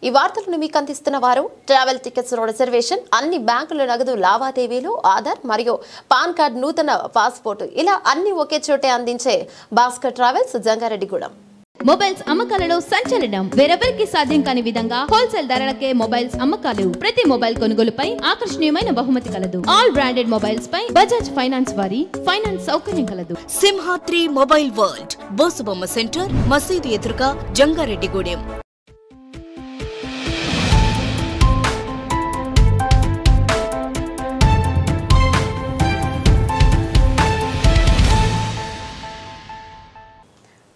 ఈ వార్తలను మీకు అందిస్తున్న వారు ట్రావెల్ టికెట్స్ రిజర్వేషన్, అన్ని బ్యాంకుల నగదు లావాదేవీలు, ఆధార్ మరియు పాన్ కార్డ్, నూతన పాస్పోర్ట్ ఇలా అన్ని ఒకే చోటే అందించే భాస్కర్ ట్రావెల్స్ జంగారెడ్డిగూడెం. మొబైల్స్ అమ్మకాలలో సంచలనం. వేరెవరికి సాధ్యం కాని విధంగా హోల్సేల్ ధరలకే మొబైల్స్ అమ్మకాలు. ప్రతి మొబైల్ కొనుగోలుపై ఆకర్షణీయమైన బహుమతి కలదు. ఆల్ బ్రాండెడ్ మొబైల్స్ పై బజాజ్ ఫైనాన్స్ వారి ఫైనాన్స్ సౌకర్యం కలదు. సింహాద్రి మొబైల్ వరల్డ్, బోసుబొమ్మ సెంటర్, మసీదు ఎదురుగా, జంగారెడ్డిగూడెం.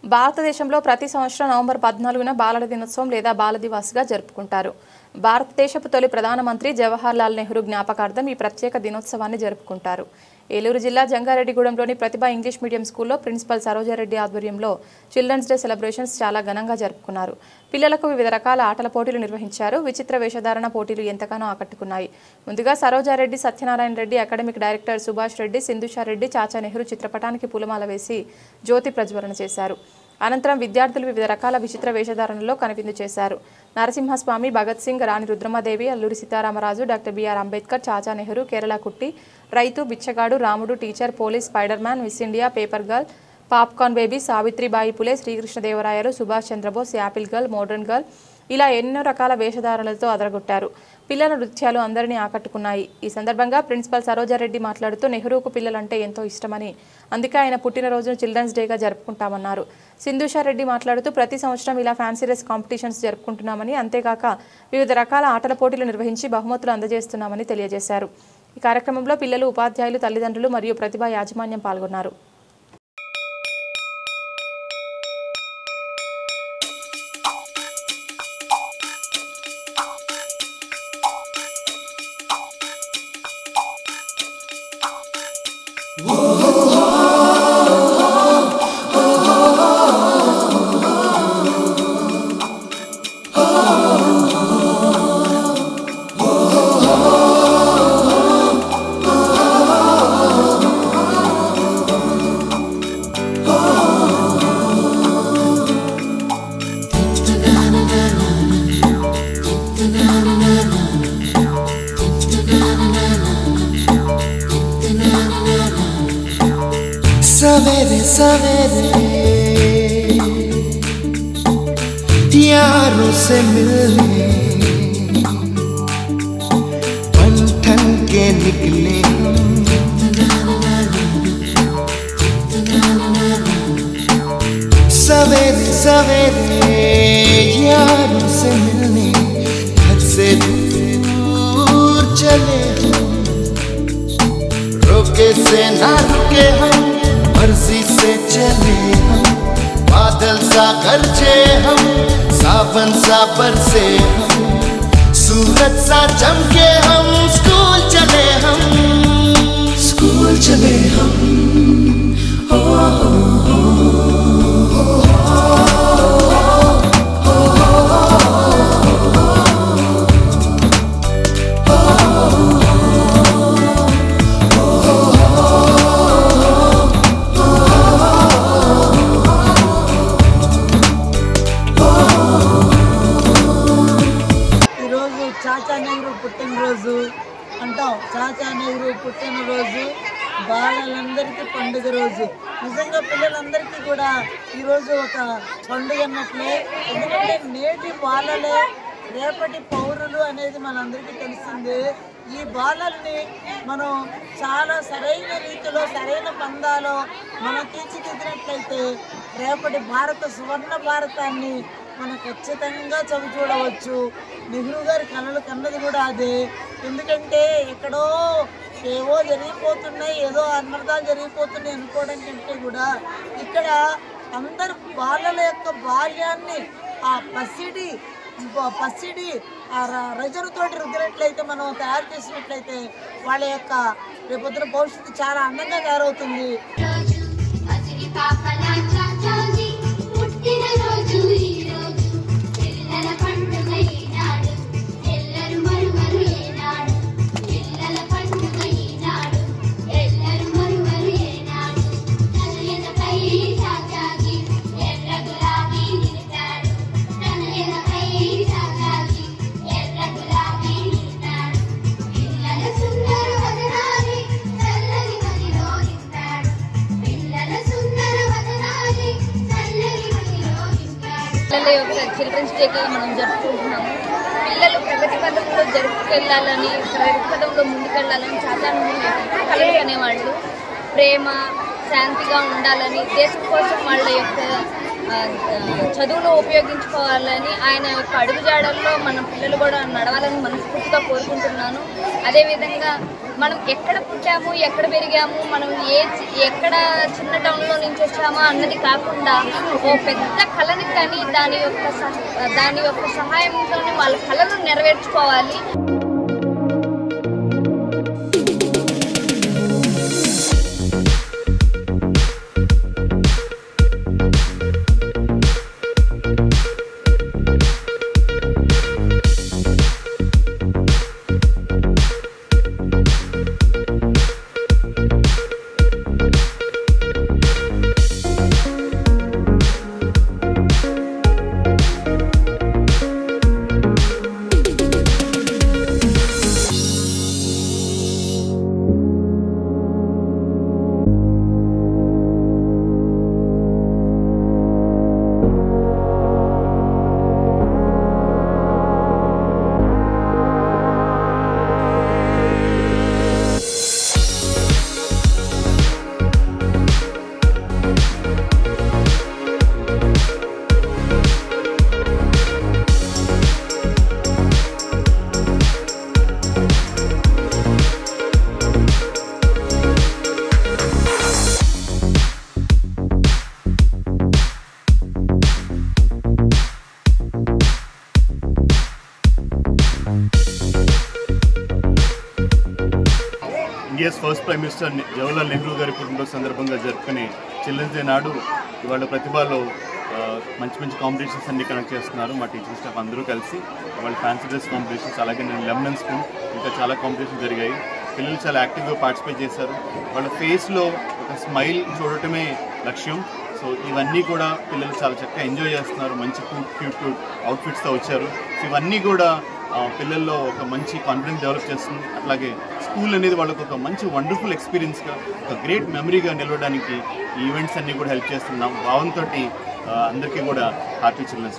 భారతదేశంలో ప్రతి సంవత్సరం నవంబర్ 14న బాలల దినోత్సవం లేదా బాల దివాస్గా జరుపుకుంటారు. భారతదేశపు తొలి ప్రధానమంత్రి జవహర్ లాల్ నెహ్రూ జ్ఞాపకార్థం ఈ ప్రత్యేక దినోత్సవాన్ని జరుపుకుంటారు. ఏలూరు జిల్లా జంగారెడ్డిగూడెంలోని ప్రతిభ ఇంగ్లీష్ మీడియం స్కూల్లో ప్రిన్సిపల్ సరోజారెడ్డి ఆధ్వర్యంలో చిల్డ్రన్స్ డే సెలబ్రేషన్స్ చాలా ఘనంగా జరుపుకున్నారు. పిల్లలకు వివిధ రకాల ఆటల పోటీలు నిర్వహించారు. విచిత్ర వేషధారణ పోటీలు ఎంతగానో ఆకట్టుకున్నాయి. ముందుగా సరోజారెడ్డి, సత్యనారాయణ రెడ్డి, అకాడమిక్ డైరెక్టర్ సుభాష్ రెడ్డి, సింధుషారెడ్డి చాచా నెహ్రూ చిత్రపటానికి పూలమాల వేసి జ్యోతి ప్రజ్వలన చేశారు. అనంతరం విద్యార్థులు వివిధ రకాల విచిత్ర వేషధారణలో కనువిందు చేశారు. నరసింహస్వామి, భగత్ సింగ్, రాణి రుద్రమదేవి, అల్లూరి సీతారామరాజు, డాక్టర్ బిఆర్ అంబేద్కర్, చాచా నెహ్రూ, కేరళ కుట్టి, రైతు, బిచ్చగాడు, రాముడు, teacher, police, spider man, miss India, paper girl, popcorn baby, Savitribai Phule, Srikrishnadevarayalu, Subhash Chandrabose, apple girl, modern girl ఇలా ఎన్నో రకాల వేషధారణలతో అదరగొట్టారు. పిల్లల నృత్యాలు అందరినీ ఆకట్టుకున్నాయి. ఈ సందర్భంగా ప్రిన్సిపల్ సరోజారెడ్డి మాట్లాడుతూ నెహ్రూకు పిల్లలంటే ఎంతో ఇష్టమని, అందుకే ఆయన పుట్టినరోజును చిల్డ్రన్స్ డేగా జరుపుకుంటామన్నారు. సింధుషారెడ్డి మాట్లాడుతూ ప్రతి సంవత్సరం ఇలా ఫ్యాన్సీ డ్రెస్ కాంపిటీషన్స్ జరుపుకుంటున్నామని, అంతేకాక వివిధ రకాల ఆటల పోటీలు నిర్వహించి బహుమతులు అందజేస్తున్నామని తెలియజేశారు. ఈ కార్యక్రమంలో పిల్లలు, ఉపాధ్యాయులు, తల్లిదండ్రులు మరియు ప్రతిభా యాజమాన్యం పాల్గొన్నారు. सवेरे सवेरे यारों से मिलने बन ठन के निकले सवेरे सवेरे यारों से मिलने घर से दूर चले हम, रोके से ना रुके हम, मर्जी से चले हम, बादल सा गरजे हम, सावन सा बरसे हम, सूरज सा चमके हम, स्कूल चले हम, स्कूल चले हम, हो పుట్టినరోజు అంటాం. చాచా నెహ్రూ పుట్టినరోజు బాలలందరికీ పండుగ రోజు. నిజంగా పిల్లలందరికీ కూడా ఈరోజు ఒక పండుగ అన్నట్లే. ఎందుకంటే నేటి బాలలే రేపటి పౌరులు అనేది మనందరికీ తెలిసిందే. ఈ బాలల్ని మనం చాలా సరైన రీతిలో, సరైన పందాలో మనం తీర్చిదిద్దినట్లయితే రేపటి భారత సువర్ణ భారతాన్ని మనం ఖచ్చితంగా చవి చూడవచ్చు. నెహ్రూ గారి కళలు కన్నది కూడా అదే. ఎందుకంటే ఎక్కడో ఏవో జరిగిపోతున్నాయి, ఏదో అనర్థాలు జరిగిపోతున్నాయి అనుకోవడం కంటే కూడా ఇక్కడ అందరు బాలల యొక్క బాల్యాన్ని ఆ పసిడి ఆ రజరుతోటి రుద్దినట్లయితే, మనం తయారు చేసినట్లయితే వాళ్ళ యొక్క రేపొద్దున భవిష్యత్తు చాలా అందంగా తయారవుతుంది. చిల్డ్రన్స్ డేగా మనం జరుపుకుంటున్నాము. పిల్లలు ప్రగతి పథంలో జరుపుకెళ్ళాలని, ప్రగతి పథంలో ముందుకెళ్ళాలని చాచాను కలలు అనేవాళ్ళు. ప్రేమ, శాంతిగా ఉండాలని, దేశం కోసం వాళ్ళ యొక్క చదువులో ఉపయోగించుకోవాలని ఆయన యొక్క అడుగుజాడల్లో మన పిల్లలు కూడా నడవాలని మనస్ఫూర్తిగా కోరుకుంటున్నాను. అదేవిధంగా మనం ఎక్కడ పుట్టాము, ఎక్కడ పెరిగాము, మనం ఎక్కడ చిన్న టౌన్లో నుంచి వచ్చామో అన్నది కాకుండా ఓ పెద్ద కళని కానీ దాని యొక్క సహాయంతో వాళ్ళ కళను నెరవేర్చుకోవాలి. India's first prime minister Jawaharlal Nehru గారి పుట్టినరోజు సందర్భంగా జరుపుకునే చిల్డ్రన్స్ డే నాడు ఇవాళ ప్రతిభలో మంచి మంచి కాంపిటీషన్స్ అన్ని కనెక్ట్ చేస్తున్నారు. మా టీచింగ్ స్టాఫ్ అందరూ కలిసి వాళ్ళ ఫ్యాన్సీ డ్రెస్ కాంపిటీషన్స్, అలాగే నేను లెమన్ స్పూన్, ఇంకా చాలా కాంపిటీషన్స్ జరిగాయి. పిల్లలు చాలా యాక్టివ్గా పార్టిసిపేట్ చేశారు. వాళ్ళ ఫేస్లో ఒక స్మైల్ చూడటమే లక్ష్యం. సో ఇవన్నీ కూడా పిల్లలు చాలా చక్కగా ఎంజాయ్ చేస్తున్నారు. మంచి క్యూట్ అవుట్ఫిట్స్తో వచ్చారు. సో ఇవన్నీ కూడా పిల్లల్లో ఒక మంచి కాన్ఫిడెన్స్ డెవలప్ చేస్తుంది. అట్లాగే స్కూల్ అనేది వాళ్ళకు ఒక మంచి వండర్ఫుల్ ఎక్స్పీరియన్స్గా, ఒక గ్రేట్ మెమరీగా నిలవడానికి ఈ ఈవెంట్స్ అన్నీ కూడా హెల్ప్ చేస్తున్నాం. భావంతో అందరికీ కూడా హ్యాపీ చిల్డ్రన్స్.